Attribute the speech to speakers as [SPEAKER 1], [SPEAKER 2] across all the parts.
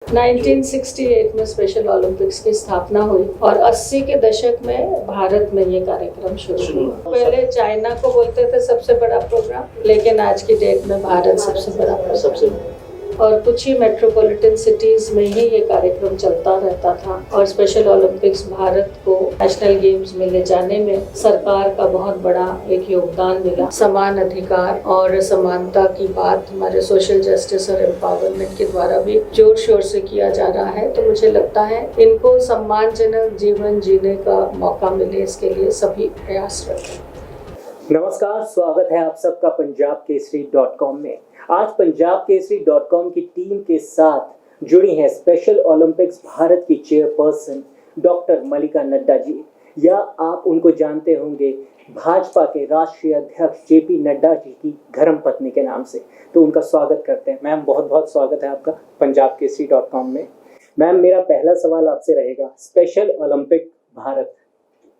[SPEAKER 1] 1968 में special Olympics की स्थापना हुई और 80 के दशक में भारत में ये कार्यक्रम शुरू हुआ। पहले चाइना को बोलते थे सबसे बड़ा प्रोग्राम, लेकिन आज की डेट में भारत सबसे बड़ा प्रोग्राम। और कुछ ही मेट्रोपॉलिटन सिटीज़ में ही ये कार्यक्रम चलता रहता था। और स्पेशल ओलंपिक्स भारत को नेशनल गेम्स में ले जाने में सरकार का बहुत बड़ा एक योगदान मिला। समान अधिकार और समानता की बात हमारे सोशल जस्टिस और एम्पावरमेंट के द्वारा भी जोर शोर से किया जा रहा है। तो मुझे लगता है इनको सम्मानजनक जीवन जीने का मौका मिले, इसके लिए सभी प्रयासरत हैं।
[SPEAKER 2] नमस्कार, स्वागत है आप सबका punjabkesari.com में। आज punjabkesari.com की टीम के साथ जुड़ी हैं स्पेशल ओलंपिक्स भारत की चेयरपर्सन डॉक्टर मल्लिका नड्डा जी, या आप उनको जानते होंगे भाजपा के राष्ट्रीय अध्यक्ष जेपी नड्डा जी की धर्मपत्नी के नाम से। तो उनका स्वागत करते हैं। मैम, बहुत बहुत स्वागत है आपका punjabkesari.com में। मैम, मेरा पहला सवाल आपसे रहेगा, स्पेशल ओलंपिक भारत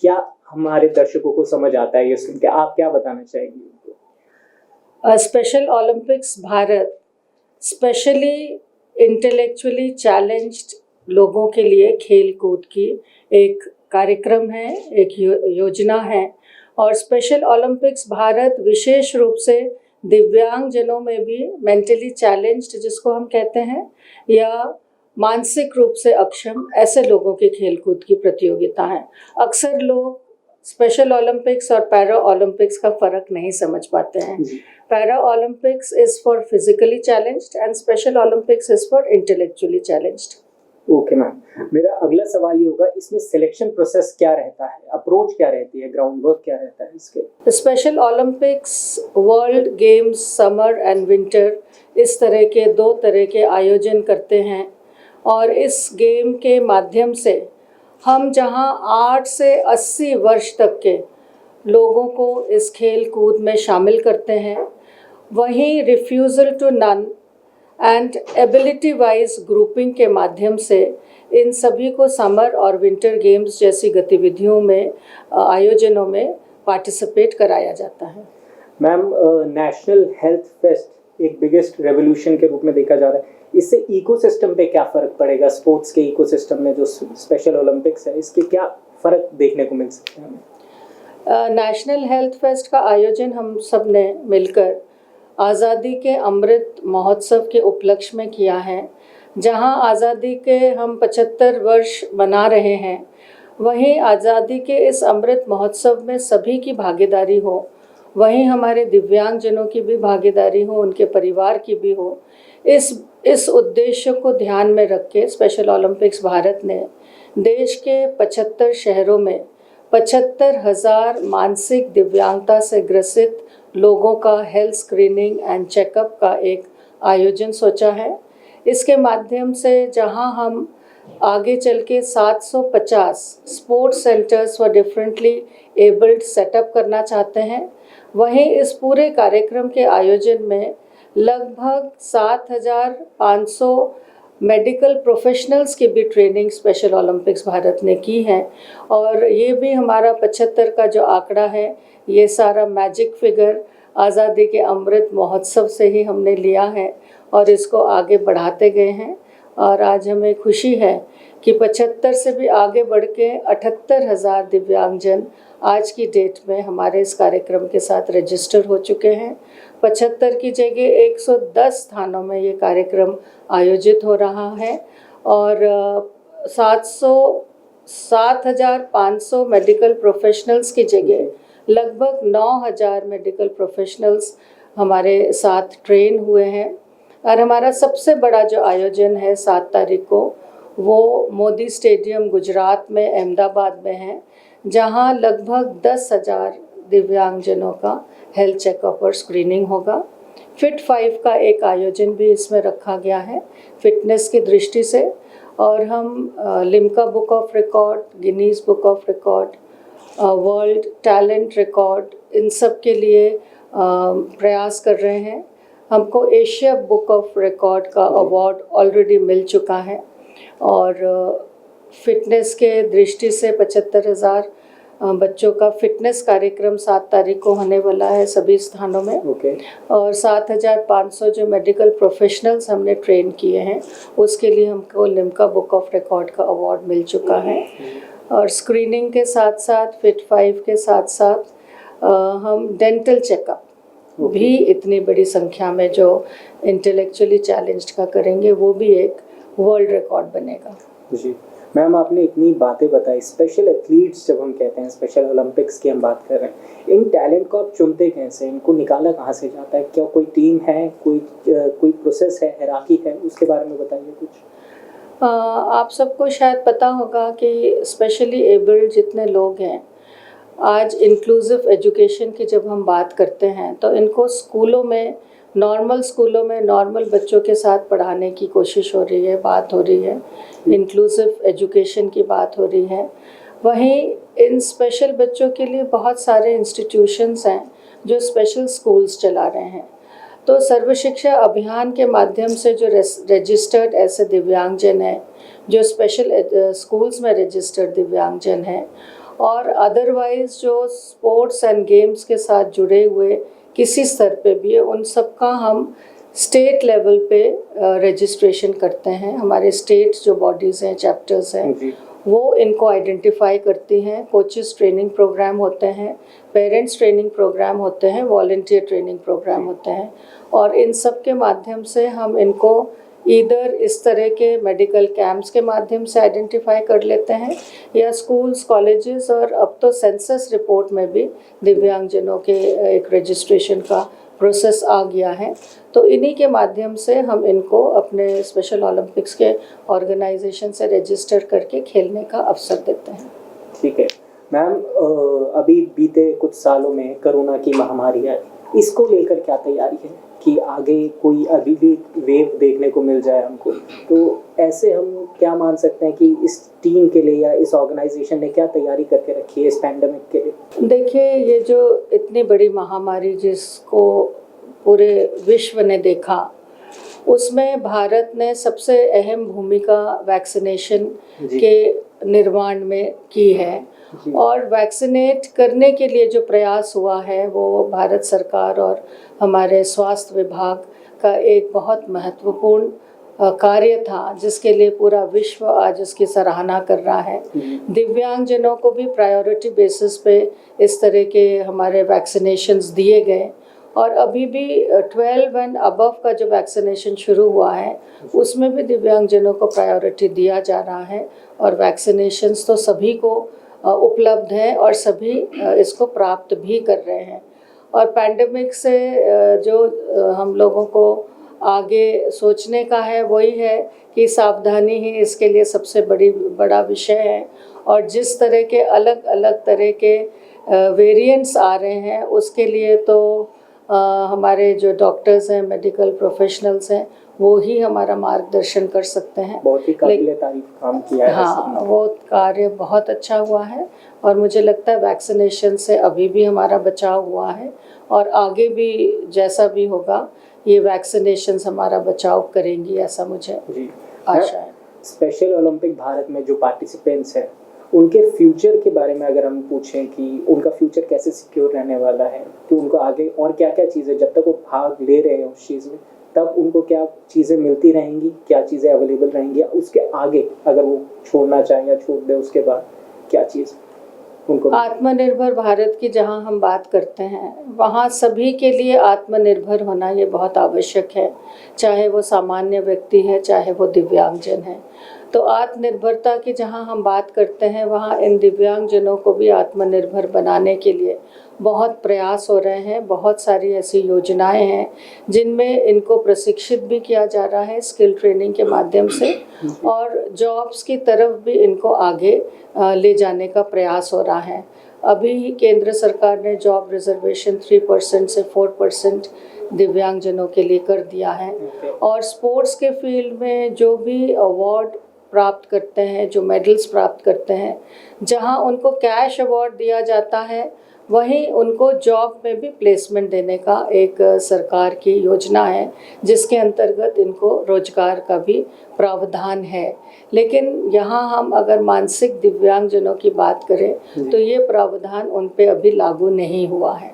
[SPEAKER 2] क्या हमारे दर्शकों को समझ आता है ये सुन के? आप क्या बताना चाहेंगे?
[SPEAKER 1] Special Olympics Bharat specially intellectually challenged लोगों के लिए खेल कूद की एक कार्यक्रम है, एक योजना है। और स्पेशल ओलंपिक्स भारत विशेष रूप से दिव्यांग जनों में भी मेंटली चैलेंज्ड, जिसको हम कहते हैं, या मानसिक रूप से अक्षम, ऐसे लोगों की खेलकूद की प्रतियोगिता है। अक्सर लोग स्पेशल ओलंपिक्स और पैरा ओलंपिक्स का फ़र्क नहीं समझ पाते हैं। Para Olympics is for physically challenged and special Olympics is for intellectually challenged.
[SPEAKER 2] Okay ma'am, मेरा अगला सवाल ये होगा, इसमें सिलेक्शन प्रोसेस क्या रहता है, अप्रोच क्या रहती है, ग्राउंड वर्क क्या रहता है इसके?
[SPEAKER 1] Special Olympics, world games summer and winter, इस तरह के 2 तरह के आयोजन करते हैं। और इस गेम के माध्यम से हम जहां 8 से 80 वर्ष तक के लोगों को इस खेल कूद में शामिल करते हैं, वहीं refusal to none and ability wise grouping के माध्यम से इन सभी को समर और विंटर गेम्स जैसी गतिविधियों में, आयोजनों में पार्टिसिपेट कराया जाता है।
[SPEAKER 2] मैम, नेशनल हेल्थ फेस्ट एक बिगेस्ट रेवोल्यूशन के रूप में देखा जा रहा है। इससे इकोसिस्टम पे क्या फ़र्क पड़ेगा? स्पोर्ट्स के इकोसिस्टम में जो स्पेशल ओलंपिक्स है, इसके क्या फ़र्क देखने को मिल सकते हैं?
[SPEAKER 1] नेशनल हेल्थ फेस्ट का आयोजन हम सब ने मिलकर आज़ादी के अमृत महोत्सव के उपलक्ष्य में किया है। जहां आज़ादी के हम 75 वर्ष मना रहे हैं, वहीं आज़ादी के इस अमृत महोत्सव में सभी की भागीदारी हो, वहीं हमारे दिव्यांगजनों की भी भागीदारी हो, उनके परिवार की भी हो। इस उद्देश्य को ध्यान में रख के स्पेशल ओलंपिक्स भारत ने देश के 75 शहरों में 75,000 मानसिक दिव्यांगता से ग्रसित लोगों का हेल्थ स्क्रीनिंग एंड चेकअप का एक आयोजन सोचा है। इसके माध्यम से जहां हम आगे चल के 750 sports centres for differently abled setup करना चाहते हैं, वहीं इस पूरे कार्यक्रम के आयोजन में लगभग 7,500 मेडिकल प्रोफेशनल्स की भी ट्रेनिंग स्पेशल ओलंपिक्स भारत ने की है। और ये भी हमारा 75 का जो आंकड़ा है, ये सारा मैजिक फिगर आज़ादी के अमृत महोत्सव से ही हमने लिया है और इसको आगे बढ़ाते गए हैं। और आज हमें खुशी है कि 75 से भी आगे बढ़ के 78,000 दिव्यांगजन आज की डेट में हमारे इस कार्यक्रम के साथ रजिस्टर हो चुके हैं। 75 की जगह 110 स्थानों में ये कार्यक्रम आयोजित हो रहा है और 7,500 मेडिकल प्रोफेशनल्स की जगह लगभग 9,000 मेडिकल प्रोफेशनल्स हमारे साथ ट्रेन हुए हैं। और हमारा सबसे बड़ा जो आयोजन है 7 तारीख को, वो मोदी स्टेडियम गुजरात में, अहमदाबाद में है, जहां लगभग 10,000 दिव्यांगजनों का हेल्थ चेकअप और स्क्रीनिंग होगा। फिट 5 का एक आयोजन भी इसमें रखा गया है फिटनेस की दृष्टि से। और हम Limca book of record, Guinness book of record, world talent record, इन सब के लिए प्रयास कर रहे हैं। हमको एशिया बुक ऑफ रिकॉर्ड का अवार्ड ऑलरेडी मिल चुका है। और फिटनेस के दृष्टि से 75,000 बच्चों का फिटनेस कार्यक्रम 7 तारीख को होने वाला है सभी स्थानों में।
[SPEAKER 2] ओके।
[SPEAKER 1] और 7,500 जो मेडिकल प्रोफेशनल्स हमने ट्रेन किए हैं उसके लिए हमको लिम्का बुक ऑफ रिकॉर्ड का अवार्ड मिल चुका है। और स्क्रीनिंग के साथ साथ फिट 5 के साथ साथ हम डेंटल चेकअप भी इतनी बड़ी संख्या में जो इंटेलेक्चुअली चैलेंज्ड का करेंगे, वो भी एक वर्ल्ड रिकॉर्ड बनेगा।
[SPEAKER 2] जी मैम, आपने इतनी बातें बताई। स्पेशल एथलीट्स जब हम कहते हैं, स्पेशल ओलंपिक्स की हम बात कर रहे हैं, इन टैलेंट को आप चुनते कैसे, इनको निकाला कहाँ से जाता है? क्या कोई टीम है, कोई प्रोसेस है, हायरार्की है? उसके बारे में बताइए कुछ।
[SPEAKER 1] आप सबको शायद पता होगा कि स्पेशली एबल्ड जितने लोग हैं, आज इंक्लूसिव एजुकेशन की जब हम बात करते हैं तो इनको स्कूलों में, नॉर्मल स्कूलों में नॉर्मल बच्चों के साथ पढ़ाने की कोशिश हो रही है, बात हो रही है, इंक्लूसिव एजुकेशन की बात हो रही है। वहीं इन स्पेशल बच्चों के लिए बहुत सारे इंस्टीट्यूशंस हैं जो स्पेशल स्कूल्स चला रहे हैं। तो सर्व शिक्षा अभियान के माध्यम से जो रजिस्टर्ड ऐसे दिव्यांगजन हैं, जो स्पेशल स्कूल्स में रजिस्टर्ड दिव्यांगजन हैं, और अदरवाइज़ जो स्पोर्ट्स एंड गेम्स के साथ जुड़े हुए किसी स्तर पे भी है, उन सब का हम स्टेट लेवल पे रजिस्ट्रेशन करते हैं। हमारे स्टेट जो बॉडीज़ हैं, चैप्टर्स हैं, वो इनको आइडेंटिफाई करती हैं। कोचेस ट्रेनिंग प्रोग्राम होते हैं, पेरेंट्स ट्रेनिंग प्रोग्राम होते हैं, वॉलंटियर ट्रेनिंग प्रोग्राम होते हैं, और इन सब के माध्यम से हम इनको इधर इस तरह के मेडिकल कैंप्स के माध्यम से आइडेंटिफाई कर लेते हैं, या स्कूल्स, कॉलेजेस, और अब तो सेंसस रिपोर्ट में भी दिव्यांगजनों के एक रजिस्ट्रेशन का प्रोसेस आ गया है। तो इन्हीं के माध्यम से हम इनको अपने स्पेशल ओलंपिक्स के ऑर्गेनाइजेशन से रजिस्टर करके खेलने का अवसर देते हैं।
[SPEAKER 2] ठीक है मैम, अभी बीते कुछ सालों में कोरोना की महामारी है, इसको लेकर क्या तैयारी है कि आगे कोई अभी भी वेव देखने को मिल जाए हमको? तो ऐसे हम क्या मान सकते हैं कि इस टीम के लिए या इस ऑर्गेनाइजेशन ने क्या तैयारी करके रखी है इस पैंडेमिक के लिए?
[SPEAKER 1] देखिए, ये जो इतनी बड़ी महामारी जिसको पूरे विश्व ने देखा, उसमें भारत ने सबसे अहम भूमिका वैक्सीनेशन के निर्माण में की है। और वैक्सीनेट करने के लिए जो प्रयास हुआ है वो भारत सरकार और हमारे स्वास्थ्य विभाग का एक बहुत महत्वपूर्ण कार्य था, जिसके लिए पूरा विश्व आज उसकी सराहना कर रहा है। दिव्यांगजनों को भी प्रायोरिटी बेसिस पे इस तरह के हमारे वैक्सीनेशंस दिए गए, और अभी भी 12 एंड अबव का जो वैक्सीनेशन शुरू हुआ है उसमें भी दिव्यांगजनों को प्रायोरिटी दिया जा रहा है। और वैक्सीनेशंस तो सभी को उपलब्ध है और सभी इसको प्राप्त भी कर रहे हैं। और पैंडेमिक से जो हम लोगों को आगे सोचने का है वही है कि सावधानी ही इसके लिए सबसे बड़ा विषय है। और जिस तरह के अलग अलग तरह के वेरिएंट्स आ रहे हैं, उसके लिए तो हमारे जो डॉक्टर्स हैं, मेडिकल प्रोफेशनल्स हैं, वो ही हमारा मार्गदर्शन कर सकते हैं।
[SPEAKER 2] बहुत ही काबिल तारीफ काम किया है।
[SPEAKER 1] हाँ, वो कार्य बहुत अच्छा हुआ है, और मुझे लगता है वैक्सीनेशन से अभी भी हमारा बचाव हुआ है, और आगे भी जैसा भी होगा ये वैक्सीनेशन हमारा बचाव करेंगी, ऐसा मुझे आशा है।
[SPEAKER 2] स्पेशल ओलंपिक भारत में जो पार्टिसिपेंट्स हैं, उनके फ्यूचर के बारे में अगर हम पूछें कि उनका फ्यूचर कैसे सिक्योर रहने वाला है, कि उनको आगे और क्या क्या चीज़ें, जब तक वो भाग ले रहे हैं उस चीज़ में, तब उनको क्या चीज़ें मिलती रहेंगी, क्या चीज़ें अवेलेबल रहेंगी, उसके आगे अगर वो छोड़ना चाहें या छोड़ दें उसके बाद क्या चीज़ उनको?
[SPEAKER 1] आत्मनिर्भर भारत की जहां हम बात करते हैं, वहां सभी के लिए आत्मनिर्भर होना ये बहुत आवश्यक है, चाहे वो सामान्य व्यक्ति है, चाहे वो दिव्यांगजन है। तो आत्मनिर्भरता की जहां हम बात करते हैं, वहां इन दिव्यांगजनों को भी आत्मनिर्भर बनाने के लिए बहुत प्रयास हो रहे हैं। बहुत सारी ऐसी योजनाएं हैं जिनमें इनको प्रशिक्षित भी किया जा रहा है स्किल ट्रेनिंग के माध्यम से, और जॉब्स की तरफ भी इनको आगे ले जाने का प्रयास हो रहा है। अभी केंद्र सरकार ने जॉब रिजर्वेशन 3% से 4% दिव्यांगजनों के लिए कर दिया है। और स्पोर्ट्स के फील्ड में जो भी अवार्ड प्राप्त करते हैं, जो मेडल्स प्राप्त करते हैं, जहां उनको कैश अवार्ड दिया जाता है, वहीं उनको जॉब में भी प्लेसमेंट देने का एक सरकार की योजना है, जिसके अंतर्गत इनको रोजगार का भी प्रावधान है। लेकिन यहाँ हम अगर मानसिक दिव्यांगजनों की बात करें तो ये प्रावधान उन पे अभी लागू नहीं हुआ है।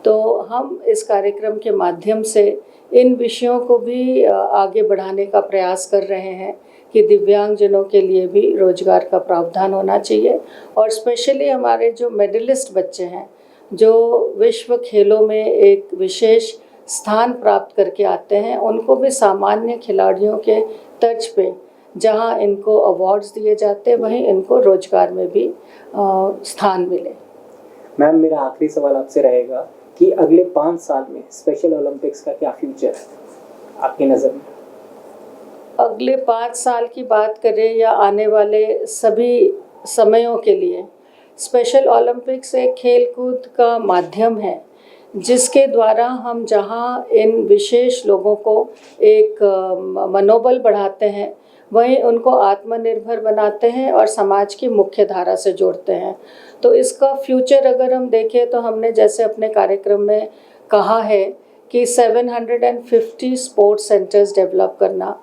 [SPEAKER 1] तो हम इस कार्यक्रम के माध्यम से इन विषयों को भी आगे बढ़ाने का प्रयास कर रहे हैं कि दिव्यांगजनों के लिए भी रोजगार का प्रावधान होना चाहिए। और स्पेशली हमारे जो मेडलिस्ट बच्चे हैं, जो विश्व खेलों में एक विशेष स्थान प्राप्त करके आते हैं, उनको भी सामान्य खिलाड़ियों के तर्ज पे जहां इनको अवार्ड्स दिए जाते हैं, वहीं इनको रोजगार में भी स्थान मिले।
[SPEAKER 2] मैम, मेरा आखिरी सवाल आपसे रहेगा कि अगले 5 साल में स्पेशल ओलंपिक्स का क्या फ्यूचर है आपकी नज़र में?
[SPEAKER 1] अगले 5 साल की बात करें या आने वाले सभी समयों के लिए, स्पेशल ओलंपिक्स एक खेलकूद का माध्यम है जिसके द्वारा हम जहां इन विशेष लोगों को एक मनोबल बढ़ाते हैं, वहीं उनको आत्मनिर्भर बनाते हैं और समाज की मुख्य धारा से जोड़ते हैं। तो इसका फ्यूचर अगर हम देखें तो हमने जैसे अपने कार्यक्रम में कहा है कि 750 स्पोर्ट्स सेंटर्स डेवलप करना,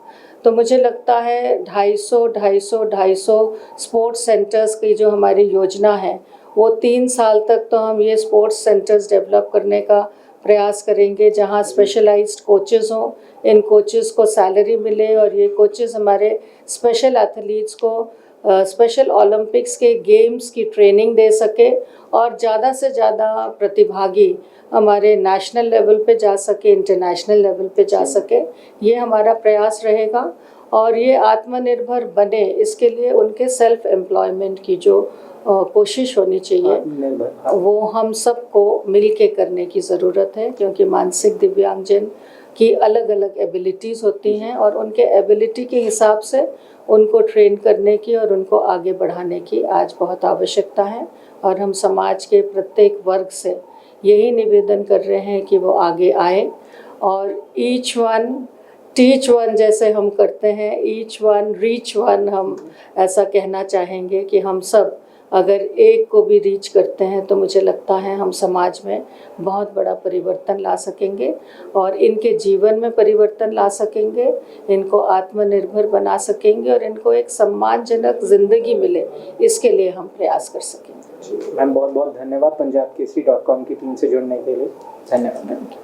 [SPEAKER 1] तो मुझे लगता है 250 स्पोर्ट्स सेंटर्स की जो हमारी योजना है वो 3 साल तक तो हम ये स्पोर्ट्स सेंटर्स डेवलप करने का प्रयास करेंगे, जहां स्पेशलाइज्ड कोचेज़ हों, इन कोचेज़ को सैलरी मिले और ये कोचेज़ हमारे स्पेशल एथलीट्स को स्पेशल ओलंपिक्स के गेम्स की ट्रेनिंग दे सके और ज़्यादा से ज़्यादा प्रतिभागी हमारे नेशनल लेवल पे जा सके, इंटरनेशनल लेवल पे जा सके। ये हमारा प्रयास रहेगा और ये आत्मनिर्भर बने, इसके लिए उनके सेल्फ एम्प्लॉयमेंट की जो कोशिश होनी चाहिए वो हम सबको मिल के करने की ज़रूरत है, क्योंकि मानसिक दिव्यांगजन की अलग अलग एबिलिटीज़ होती हैं और उनके एबिलिटी के हिसाब से उनको ट्रेन करने की और उनको आगे बढ़ाने की आज बहुत आवश्यकता है। और हम समाज के प्रत्येक वर्ग से यही निवेदन कर रहे हैं कि वो आगे आए और ईच वन टीच वन जैसे हम करते हैं, ईच वन रीच वन हम ऐसा कहना चाहेंगे कि हम सब अगर एक को भी रीच करते हैं तो मुझे लगता है हम समाज में बहुत बड़ा परिवर्तन ला सकेंगे और इनके जीवन में परिवर्तन ला सकेंगे, इनको आत्मनिर्भर बना सकेंगे और इनको एक सम्मानजनक ज़िंदगी मिले, इसके लिए हम प्रयास कर सकेंगे।
[SPEAKER 2] मैम, बहुत बहुत धन्यवाद पंजाब केसरी.com की टीम से जुड़ने के लिए। धन्यवाद।